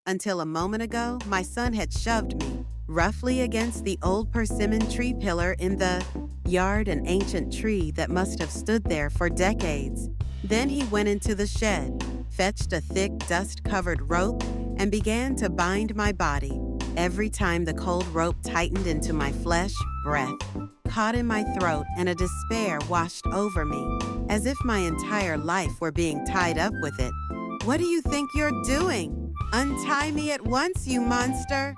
until a moment ago my son had shoved me roughly against the old persimmon tree pillar in the yard, an ancient tree that must have stood there for decades. Then he went into the shed, fetched a thick, dust-covered rope, and began to bind my body. Every time the cold rope tightened into my flesh, breath caught in my throat and a despair washed over me, as if my entire life were being tied up with it. "What do you think you're doing? Untie me at once, you monster!"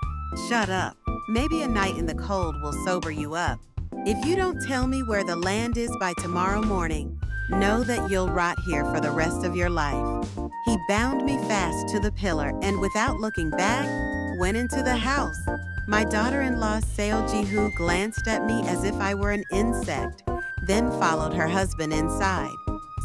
"Shut up. Maybe a night in the cold will sober you up. If you don't tell me where the land is by tomorrow morning, know that you'll rot here for the rest of your life." He bound me fast to the pillar and, without looking back, went into the house. My daughter-in-law Seojihu glanced at me as if I were an insect, then followed her husband inside.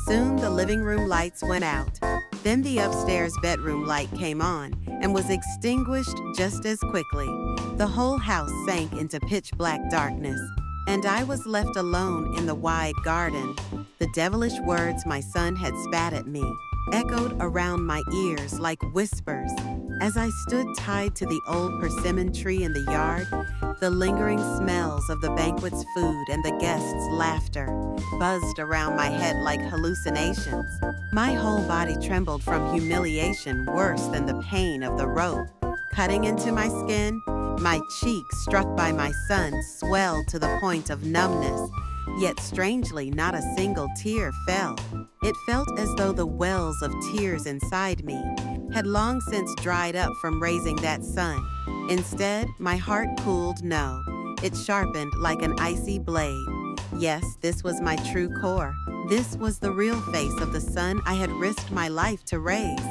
Soon the living room lights went out. Then the upstairs bedroom light came on and was extinguished just as quickly. The whole house sank into pitch-black darkness, and I was left alone in the wide garden. The devilish words my son had spat at me echoed around my ears like whispers. As I stood tied to the old persimmon tree in the yard, the lingering smells of the banquet's food and the guests' laughter buzzed around my head like hallucinations. My whole body trembled from humiliation worse than the pain of the rope cutting into my skin. My cheek, struck by my son, swelled to the point of numbness, yet strangely not a single tear fell. It felt as though the wells of tears inside me had long since dried up from raising that sun. Instead, my heart cooled no. It sharpened like an icy blade. Yes, this was my true core. This was the real face of the son I had risked my life to raise.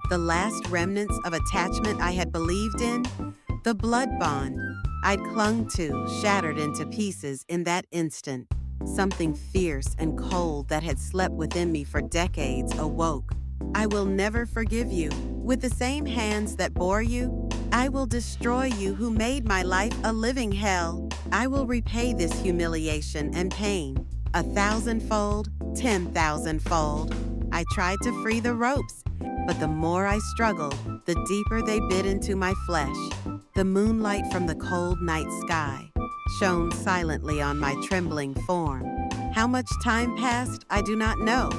The last remnants of attachment I had believed in, the blood bond I'd clung to, shattered into pieces in that instant. Something fierce and cold that had slept within me for decades awoke. "I will never forgive you. With the same hands that bore you, I will destroy you who made my life a living hell. I will repay this humiliation and pain 1,000-fold, 10,000-fold." I tried to free the ropes, but the more I struggled, the deeper they bit into my flesh. The moonlight from the cold night sky shone silently on my trembling form. How much time passed, I do not know.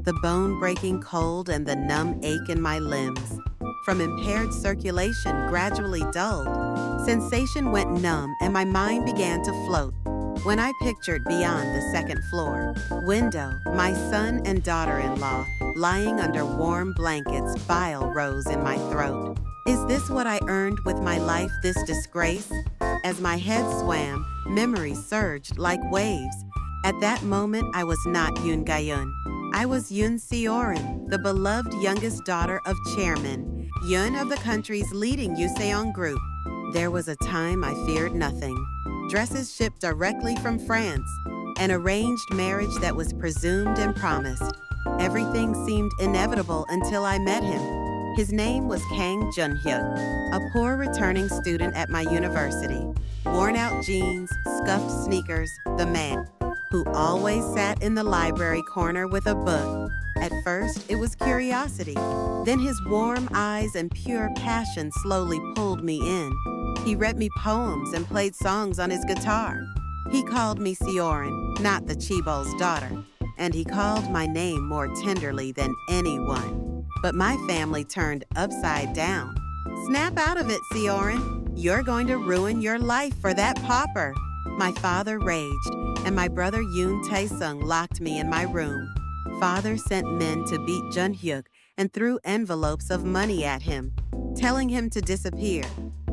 The bone-breaking cold and the numb ache in my limbs, from impaired circulation, gradually dulled. Sensation went numb and my mind began to float. When I pictured beyond the second floor window, my son and daughter-in-law lying under warm blankets, bile rose in my throat. Is this what I earned with my life, this disgrace? As my head swam, memories surged like waves. At that moment, I was not Yoon Gayun. I was Yoon Seorin, the beloved youngest daughter of Chairman Yoon of the country's leading Yuseong group. There was a time I feared nothing. Dresses shipped directly from France, an arranged marriage that was presumed and promised. Everything seemed inevitable until I met him. His name was Kang Junhyuk, a poor returning student at my university. Worn-out jeans, scuffed sneakers, the man who always sat in the library corner with a book. At first, it was curiosity. Then his warm eyes and pure passion slowly pulled me in. He read me poems and played songs on his guitar. He called me Seorin, not the Chibol's daughter, and he called my name more tenderly than anyone. But my family turned upside down. "Snap out of it, Seorin. You're going to ruin your life for that pauper." My father raged, and my brother Yoon Tae-sung locked me in my room. Father sent men to beat Junhyuk and threw envelopes of money at him, telling him to disappear.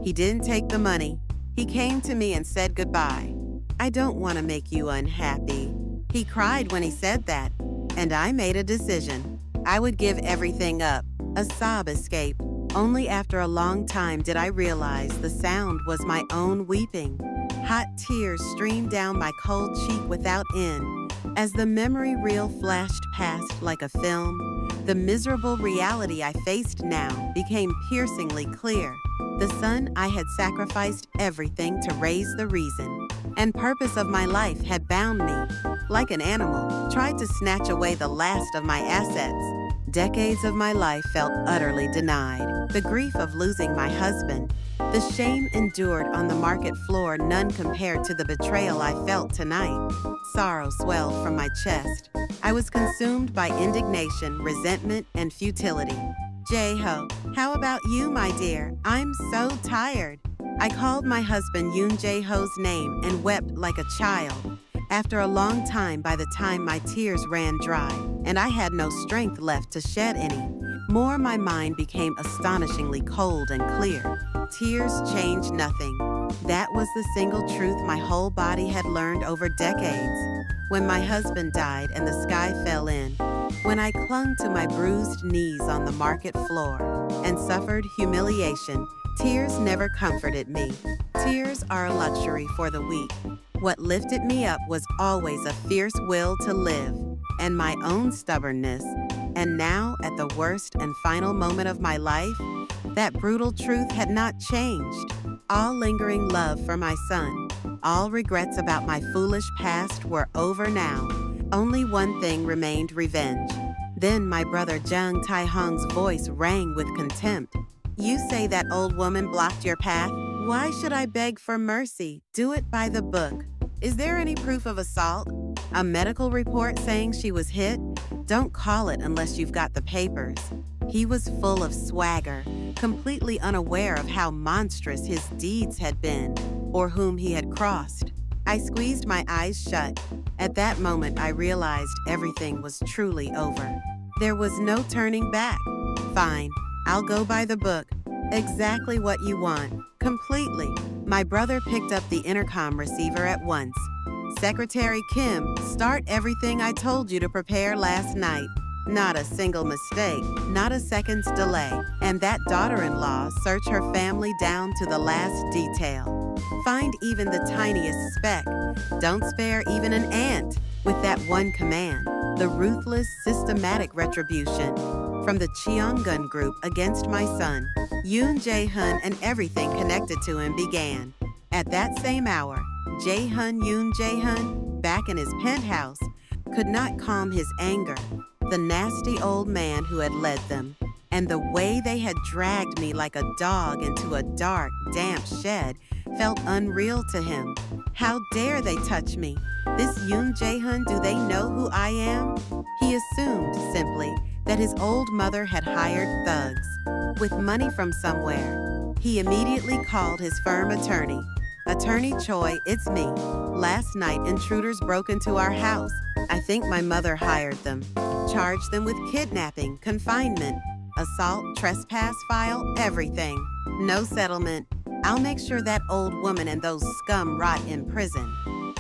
He didn't take the money. He came to me and said goodbye. "I don't want to make you unhappy." He cried when he said that, and I made a decision. I would give everything up. A sob escaped. Only after a long time did I realize the sound was my own weeping. Hot tears streamed down my cold cheek without end. As the memory reel flashed past like a film, the miserable reality I faced now became piercingly clear. The son I had sacrificed everything to raise the reason and purpose of my life had bound me. Like an animal, tried to snatch away the last of my assets. Decades of my life felt utterly denied. The grief of losing my husband, the shame endured on the market floor, none compared to the betrayal I felt tonight. Sorrow swelled from my chest. I was consumed by indignation, resentment, and futility. Jae-ho, how about you, my dear? I'm so tired. I called my husband Yoon Jae-ho's name and wept like a child. After a long time, by the time my tears ran dry, and I had no strength left to shed any, more my mind became astonishingly cold and clear. Tears changed nothing. That was the single truth my whole body had learned over decades. When my husband died and the sky fell in, when I clung to my bruised knees on the market floor and suffered humiliation, tears never comforted me. Tears are a luxury for the weak. What lifted me up was always a fierce will to live and my own stubbornness. And now, at the worst and final moment of my life, that brutal truth had not changed. All lingering love for my son, all regrets about my foolish past were over now. Only one thing remained: revenge. Then my brother Jung Tae-hong's voice rang with contempt. You say that old woman blocked your path? Why should I beg for mercy? Do it by the book. Is there any proof of assault? A medical report saying she was hit? Don't call it unless you've got the papers. He was full of swagger, completely unaware of how monstrous his deeds had been or whom he had crossed. I squeezed my eyes shut. At that moment, I realized everything was truly over. There was no turning back. Fine, I'll go by the book. Exactly what you want. Completely. My brother picked up the intercom receiver at once. Secretary Kim, start everything I told you to prepare last night. Not a single mistake, not a second's delay. And that daughter-in-law, search her family down to the last detail. Find even the tiniest speck. Don't spare even an ant. With that one command, the ruthless, systematic retribution from the Cheonggun group against my son, Yoon Jae-hun, and everything connected to him began. At that same hour, Jae-hun Yoon Jae-hun, back in his penthouse, could not calm his anger. The nasty old man who had led them, and the way they had dragged me like a dog into a dark, damp shed, felt unreal to him. How dare they touch me? This Yoon Jae-hun, do they know who I am? He assumed, simply, that his old mother had hired thugs with money from somewhere. He immediately called his firm attorney. Attorney Choi, it's me. Last night, intruders broke into our house. I think my mother hired them. Charged them with kidnapping, confinement, assault, trespass file, everything. No settlement. I'll make sure that old woman and those scum rot in prison.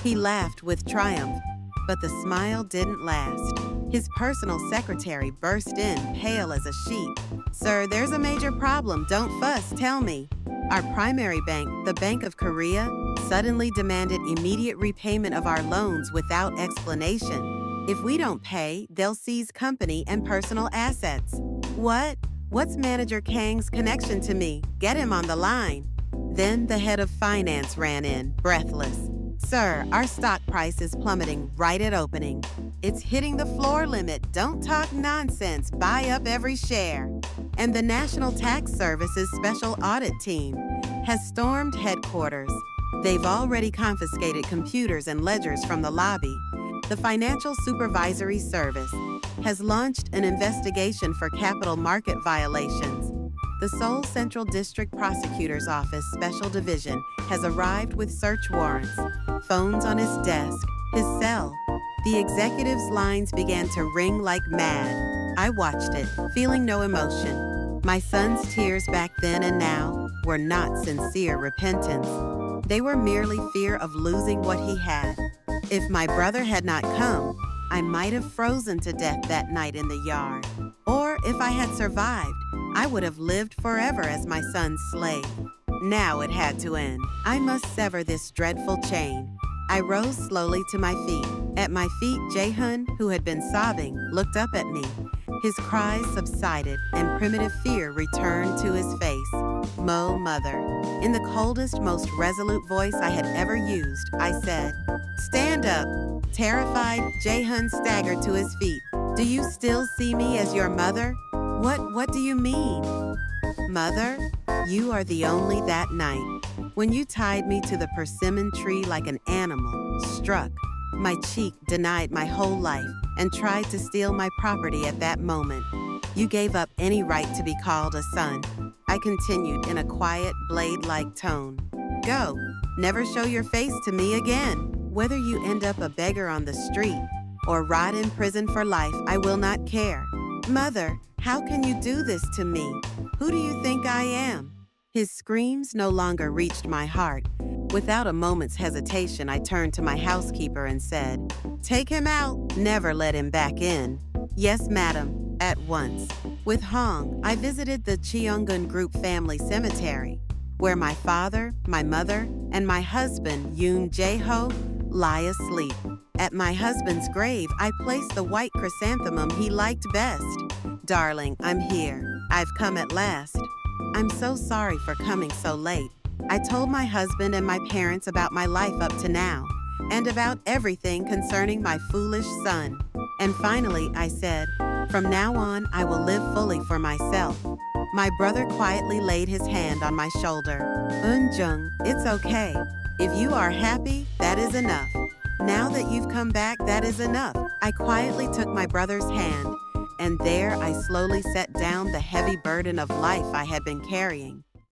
He laughed with triumph, but the smile didn't last. His personal secretary burst in, pale as a sheet. Sir, there's a major problem. Don't fuss, tell me. Our primary bank, the Bank of Korea, suddenly demanded immediate repayment of our loans without explanation. If we don't pay, they'll seize company and personal assets. What? What's Manager Kang's connection to me? Get him on the line. Then the head of finance ran in, breathless. Sir, our stock price is plummeting right at opening. It's hitting the floor limit. Don't talk nonsense. Buy up every share. And the National Tax Service's Special Audit Team has stormed headquarters. They've already confiscated computers and ledgers from the lobby. The Financial Supervisory Service has launched an investigation for capital market violations. The Seoul Central District Prosecutor's Office Special Division has arrived with search warrants, phones on his desk, his cell. The executive's lines began to ring like mad. I watched it, feeling no emotion. My son's tears back then and now were not sincere repentance. They were merely fear of losing what he had. If my brother had not come, I might have frozen to death that night in the yard. Or if I had survived, I would have lived forever as my son's slave. Now it had to end. I must sever this dreadful chain. I rose slowly to my feet. At my feet, Jae-hun, who had been sobbing, looked up at me. His cries subsided and primitive fear returned to his face. Mo, mother. In the coldest, most resolute voice I had ever used, I said, "Stand up." Terrified, Jae-hun staggered to his feet. Do you still see me as your mother? What do you mean? Mother, you are the only that night. When you tied me to the persimmon tree like an animal, struck, my cheek denied my whole life, and tried to steal my property at that moment. You gave up any right to be called a son. I continued in a quiet, blade-like tone. Go, never show your face to me again. Whether you end up a beggar on the street or rot in prison for life, I will not care. Mother, how can you do this to me? Who do you think I am? His screams no longer reached my heart. Without a moment's hesitation, I turned to my housekeeper and said, "Take him out, never let him back in." "Yes, madam," at once. With Hong, I visited the Cheongun Group family cemetery, where my father, my mother, and my husband, Yoon Jae-ho, lie asleep. At my husband's grave, I placed the white chrysanthemum he liked best. Darling, I'm here. I've come at last. I'm so sorry for coming so late. I told my husband and my parents about my life up to now, and about everything concerning my foolish son. And finally, I said, from now on, I will live fully for myself. My brother quietly laid his hand on my shoulder. Eun-jung, it's okay. If you are happy, that is enough. Now that you've come back, that is enough. I quietly took my brother's hand, and there I slowly set down the heavy burden of life I had been carrying.